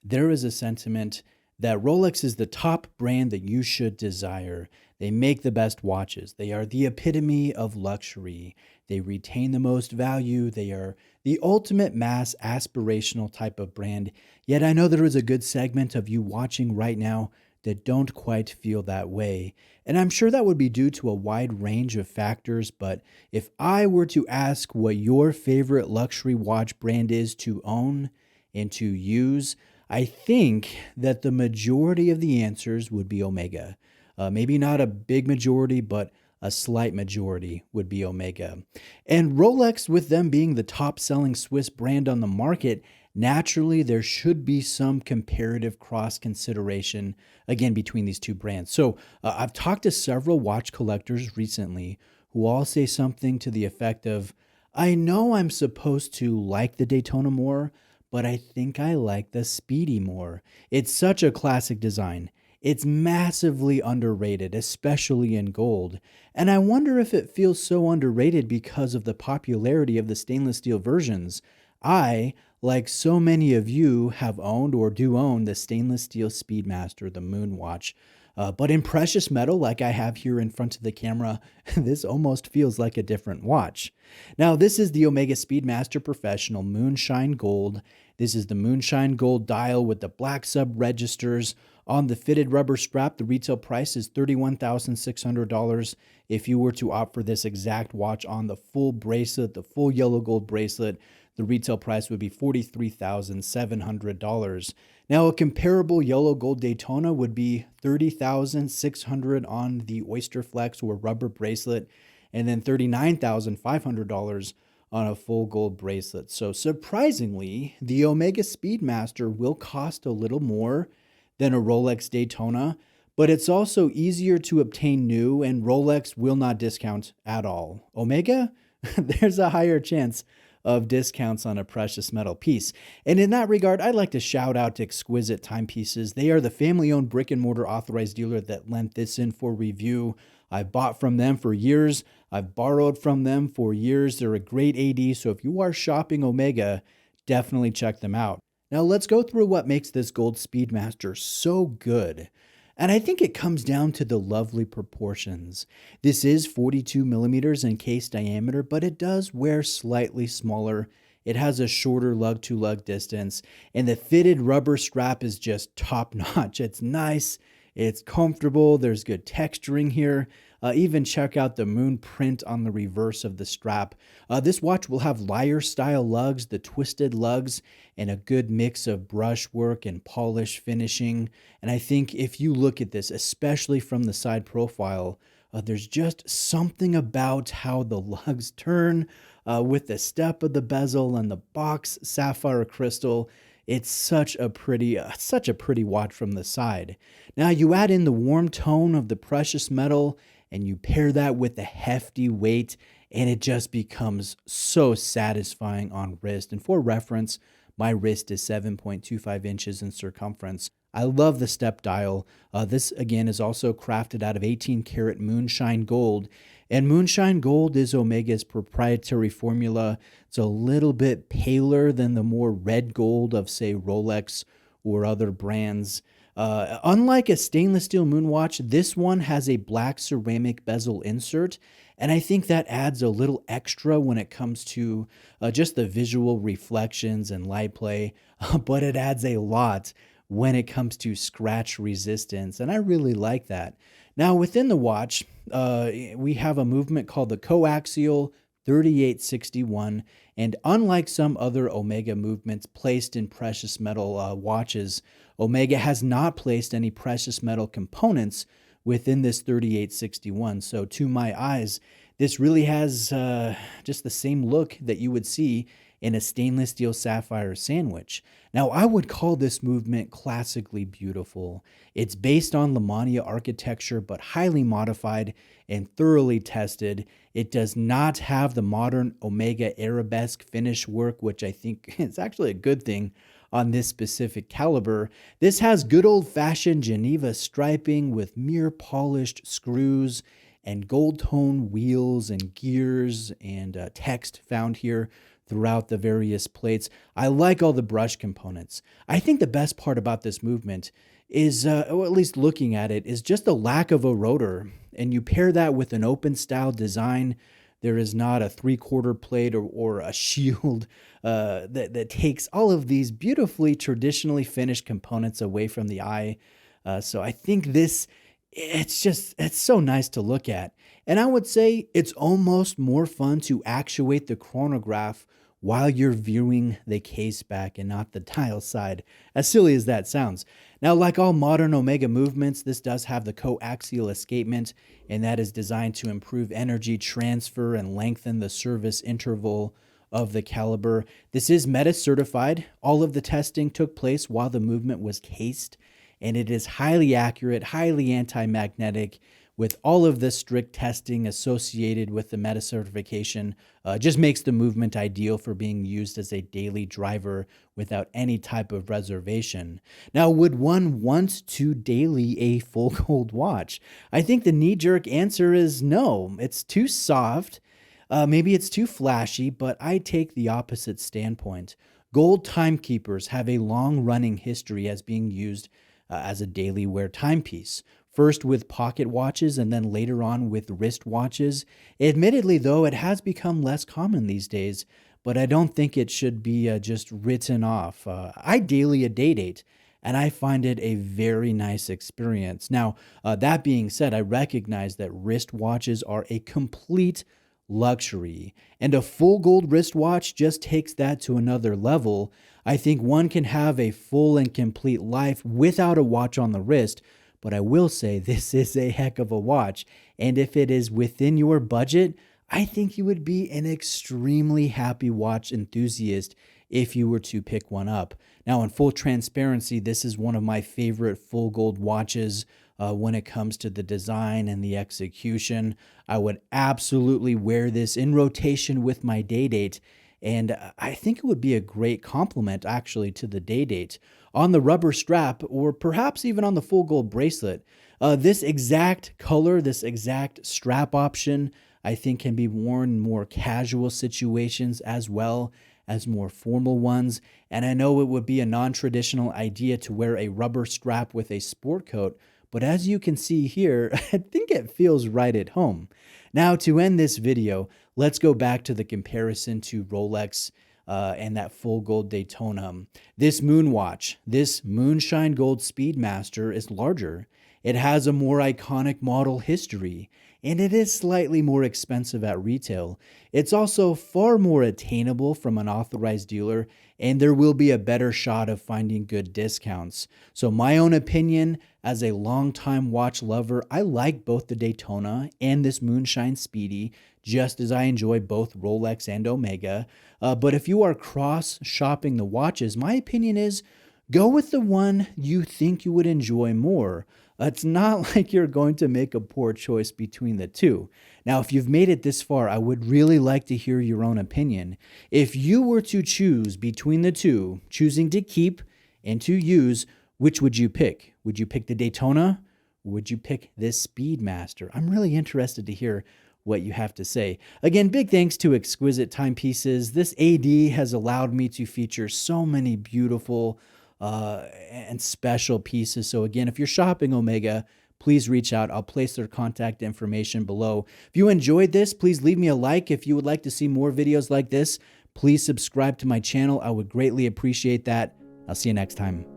there is a sentiment that Rolex is the top brand that you should desire. They make the best watches. They are the epitome of luxury. They retain the most value. They are the ultimate mass aspirational type of brand. Yet I know there is a good segment of you watching right now that don't quite feel that way. And I'm sure that would be due to a wide range of factors. But if I were to ask what your favorite luxury watch brand is to own and to use, I think that the majority of the answers would be Omega. Maybe not a big majority, but a slight majority would be Omega. And Rolex, with them being the top selling Swiss brand on the market, naturally there should be some comparative cross consideration again between these two brands. So I've talked to several watch collectors recently who all say something to the effect of, I know I'm supposed to like the Daytona more, but I think I like the Speedy more. It's such a classic design. It's massively underrated, especially in gold. And I wonder if it feels so underrated because of the popularity of the stainless steel versions. I, like so many of you, have owned or do own the stainless steel Speedmaster, the Moon watch. But in precious metal, like I have here in front of the camera, this almost feels like a different watch. Now, this is the Omega Speedmaster Professional Moonshine Gold. This is the Moonshine Gold dial with the black sub registers. On the fitted rubber strap, the retail price is $31,600. If you were to opt for this exact watch on the full bracelet, the full yellow gold bracelet, the retail price would be $43,700. Now, a comparable yellow gold Daytona would be $30,600 on the Oyster Flex or rubber bracelet, and then $39,500 on a full gold bracelet. So surprisingly, the Omega Speedmaster will cost a little more than a Rolex Daytona, but it's also easier to obtain new, and Rolex will not discount at all. Omega, there's a higher chance of discounts on a precious metal piece. And in that regard, I'd like to shout out to Exquisite Timepieces. They are the family-owned brick-and-mortar authorized dealer that lent this in for review. I've bought from them for years. I've borrowed from them for years. They're a great AD, so if you are shopping Omega, definitely check them out. Now let's go through what makes this gold Speedmaster so good. And I think it comes down to the lovely proportions. This is 42 millimeters in case diameter, but it does wear slightly smaller. It has a shorter lug-to-lug distance, and the fitted rubber strap is just top-notch. It's nice, it's comfortable, there's good texturing here. Even check out the moon print on the reverse of the strap. This watch will have lyre-style lugs, the twisted lugs, and a good mix of brushwork and polish finishing. And I think if you look at this, especially from the side profile, there's just something about how the lugs turn with the step of the bezel and the box sapphire crystal. It's such a pretty watch from the side. Now you add in the warm tone of the precious metal, and you pair that with the hefty weight, and it just becomes so satisfying on wrist. And for reference, my wrist is 7.25 inches in circumference. I love the step dial. This, again, is also crafted out of 18 karat Moonshine Gold. And Moonshine Gold is Omega's proprietary formula. It's a little bit paler than the more red gold of, say, Rolex or other brands. Unlike a stainless steel moon watch, this one has a black ceramic bezel insert, and I think that adds a little extra when it comes to just the visual reflections and light play, but it adds a lot when it comes to scratch resistance, and I really like that. Now, within the watch, we have a movement called the coaxial 3861, and unlike some other Omega movements placed in precious metal watches, Omega has not placed any precious metal components within this 3861. So to my eyes, this really has just the same look that you would see in a stainless steel sapphire sandwich. Now, I would call this movement classically beautiful. It's based on Lamania architecture, but highly modified and thoroughly tested. It does not have the modern Omega arabesque finish work, which I think is actually a good thing on this specific caliber. This has good old-fashioned Geneva striping with mirror polished screws and gold tone wheels and gears and text found here throughout the various plates. I like all the brush components. I think the best part about this movement is, or at least looking at it, is just the lack of a rotor. And you pair that with an open style design. There is not a 3/4 plate or a shield that takes all of these beautifully traditionally finished components away from the eye. So I think it's so nice to look at. And I would say it's almost more fun to actuate the chronograph while you're viewing the case back and not the dial side, as silly as that sounds. Now, like all modern Omega movements, this does have the coaxial escapement, and that is designed to improve energy transfer and lengthen the service interval of the caliber. This is meta certified. All of the testing took place while the movement was cased, and it is highly accurate, highly anti-magnetic, with all of the strict testing associated with the meta certification. Just makes the movement ideal for being used as a daily driver without any type of reservation. Now, would one want to daily a full gold watch? I think the knee-jerk answer is no. It's too soft. Maybe it's too flashy, but I take the opposite standpoint. Gold timekeepers have a long-running history as being used as a daily wear timepiece. First with pocket watches and then later on with wrist watches. Admittedly, though, it has become less common these days, but I don't think it should be just written off. I daily a day date, and I find it a very nice experience. Now, that being said, I recognize that wrist watches are a complete luxury, and a full gold wristwatch just takes that to another level. I think one can have a full and complete life without a watch on the wrist, but I will say this is a heck of a watch, and if it is within your budget, I think you would be an extremely happy watch enthusiast if you were to pick one up. Now, in full transparency, this is one of my favorite full gold watches when it comes to the design and the execution. I would absolutely wear this in rotation with my day date, and I think it would be a great complement actually to the day date. On the rubber strap, or perhaps even on the full gold bracelet, this exact color, this exact strap option, I think can be worn in more casual situations as well as more formal ones. And I know it would be a non-traditional idea to wear a rubber strap with a sport coat, but as you can see here, I think it feels right at home. Now, to end this video, let's go back to the comparison to Rolex and that full gold Daytona. This Moonwatch, this Moonshine Gold Speedmaster is larger. It has a more iconic model history, and it is slightly more expensive at retail. It's also far more attainable from an authorized dealer, and there will be a better shot of finding good discounts. So my own opinion, as a longtime watch lover, I like both the Daytona and this Moonshine Speedy, just as I enjoy both Rolex and Omega. But if you are cross-shopping the watches, my opinion is go with the one you think you would enjoy more. It's not like you're going to make a poor choice between the two. Now, if you've made it this far, I would really like to hear your own opinion. If you were to choose between the two, choosing to keep and to use, which would you pick? Would you pick the Daytona? Or would you pick this Speedmaster? I'm really interested to hear what you have to say. Again, big thanks to Exquisite Timepieces. This AD has allowed me to feature so many beautiful and special pieces. So again, if you're shopping Omega, please reach out. I'll place their contact information below. If you enjoyed this, please leave me a like. If you would like to see more videos like this, please subscribe to my channel. I would greatly appreciate that. I'll see you next time.